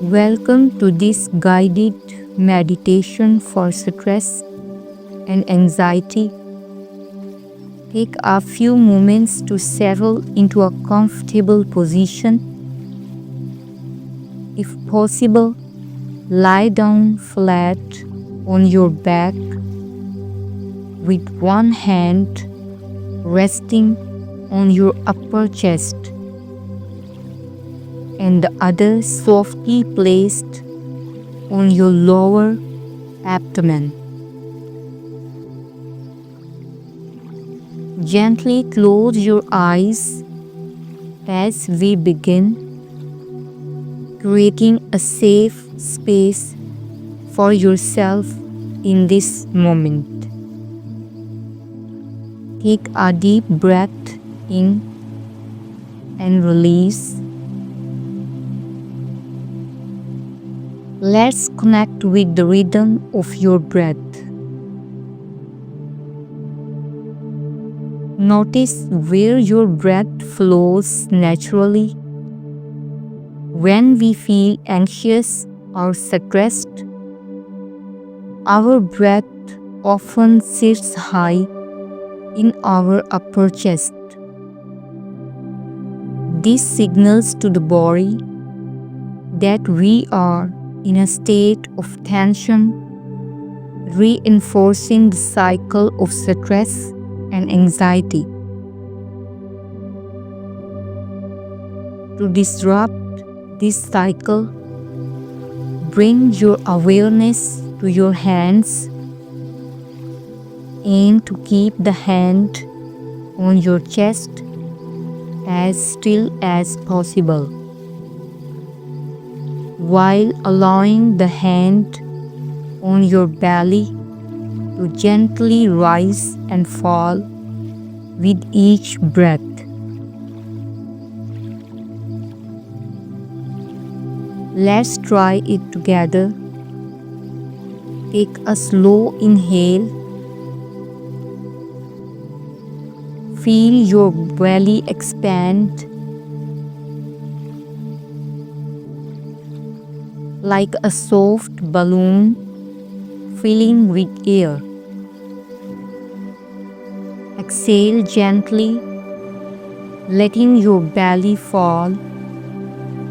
Welcome to this guided meditation for stress and anxiety. Take a few moments to settle into a comfortable position. If possible, lie down flat on your back with one hand resting on your upper chest and the other softly placed on your lower abdomen. Gently close your eyes as we begin, creating a safe space for yourself in this moment. Take a deep breath in and release. Let's connect with the rhythm of your breath. Notice where your breath flows naturally. When we feel anxious or stressed, our breath often sits high in our upper chest. This signals to the body that we are in a state of tension, reinforcing the cycle of stress and anxiety. To disrupt this cycle, bring your awareness to your hands. Aim to keep the hand on your chest as still as possible, while allowing the hand on your belly to gently rise and fall with each breath. Let's try it together. Take a slow inhale. Feel your belly expand like a soft balloon filling with air. Exhale gently, letting your belly fall,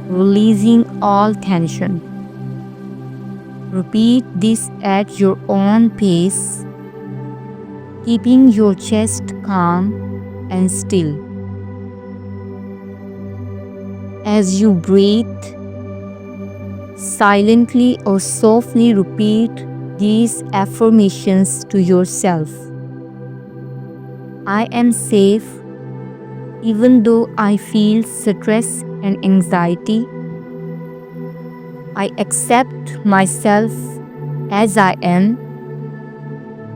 releasing all tension. Repeat this at your own pace, keeping your chest calm and still. As you breathe, silently or softly repeat these affirmations to yourself. I am safe even though I feel stress and anxiety. I accept myself as I am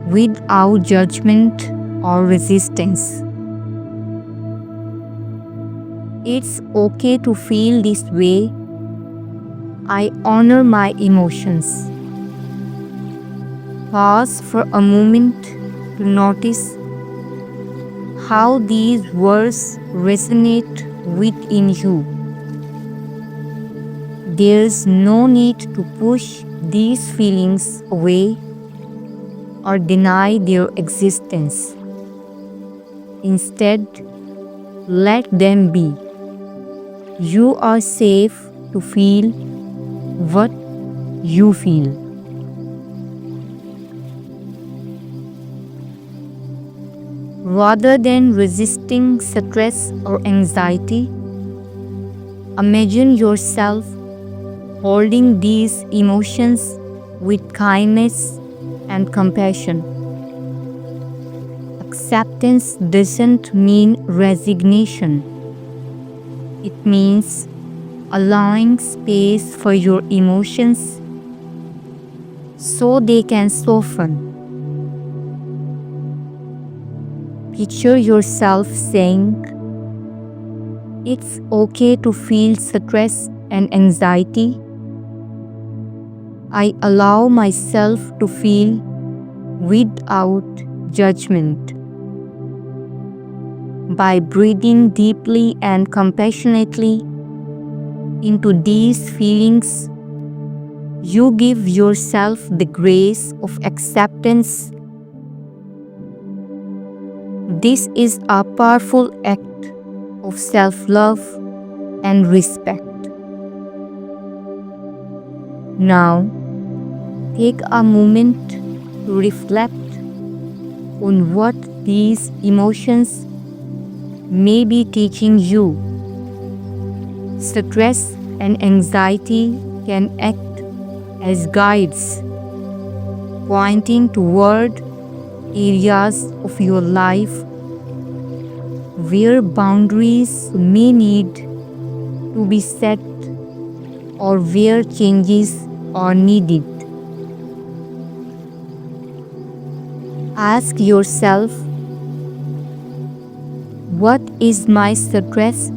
without judgment or resistance. It's okay to feel this way. I honor my emotions. Pause for a moment to notice how these words resonate within you. There's no need to push these feelings away or deny their existence. Instead, let them be. You are safe to feel what you feel. Rather than resisting stress or anxiety, imagine yourself holding these emotions with kindness and compassion. Acceptance doesn't mean resignation. It means allowing space for your emotions so they can soften. Picture yourself saying, "It's okay to feel stress and anxiety. I allow myself to feel without judgment." By breathing deeply and compassionately into these feelings, You give yourself the grace of acceptance. This is a powerful act of self-love and respect. Now, take a moment to reflect on what these emotions may be teaching you. Stress and anxiety can act as guides, pointing toward areas of your life where boundaries may need to be set or where changes are needed. Ask yourself, what is my stress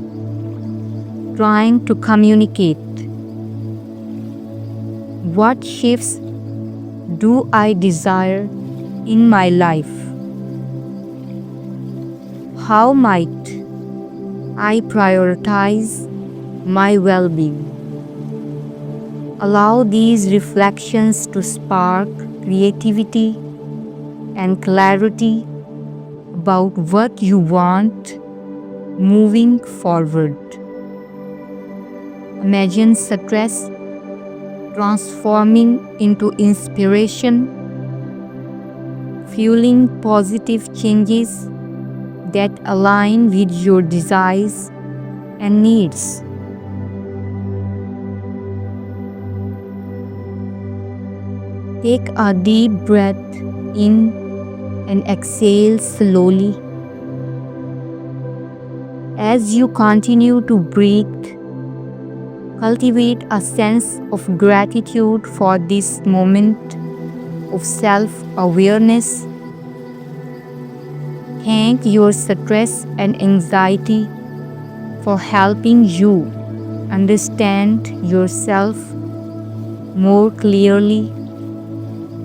trying to communicate? What shifts do I desire in my life? How might I prioritize my well-being? Allow these reflections to spark creativity and clarity about what you want moving forward. Imagine stress transforming into inspiration, fueling positive changes that align with your desires and needs. Take a deep breath in and exhale slowly. As you continue to breathe, cultivate a sense of gratitude for this moment of self-awareness. Thank your stress and anxiety for helping you understand yourself more clearly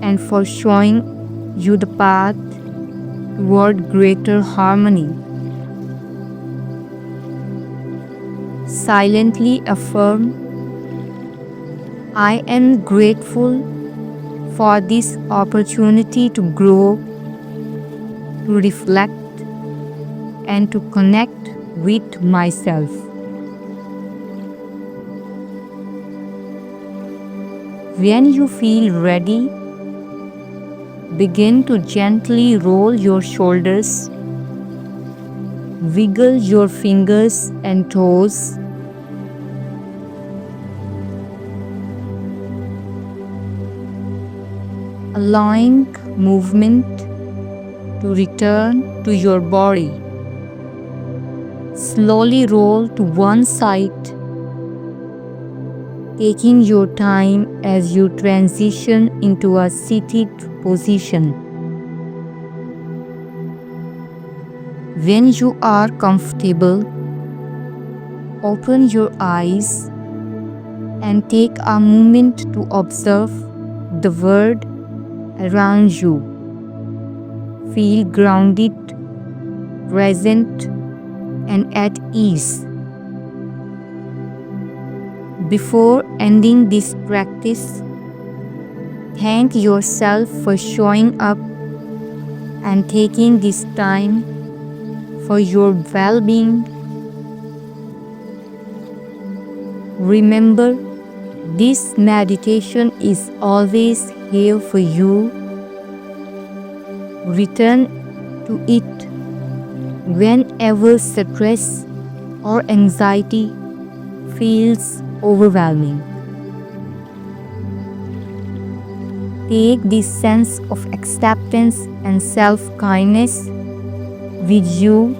and for showing you the path toward greater harmony. Silently affirm, I am grateful for this opportunity to grow, to reflect, and to connect with myself. When you feel ready, begin to gently roll your shoulders, wiggle your fingers and toes, allowing movement to return to your body. Slowly roll to one side, taking your time as you transition into a seated position. When you are comfortable, open your eyes and take a moment to observe the world around you. Feel grounded, present, and at ease. Before ending this practice, thank yourself for showing up and taking this time for your well-being. Remember, this meditation is always here for you. Return to it whenever stress or anxiety feels overwhelming. Take this sense of acceptance and self-kindness with you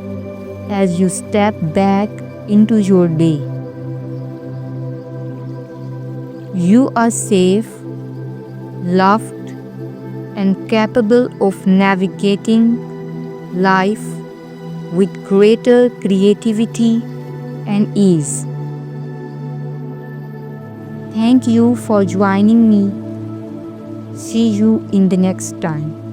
as you step back into your day. You are safe, loved, and capable of navigating life with greater creativity and ease. Thank you for joining me. See you in the next time.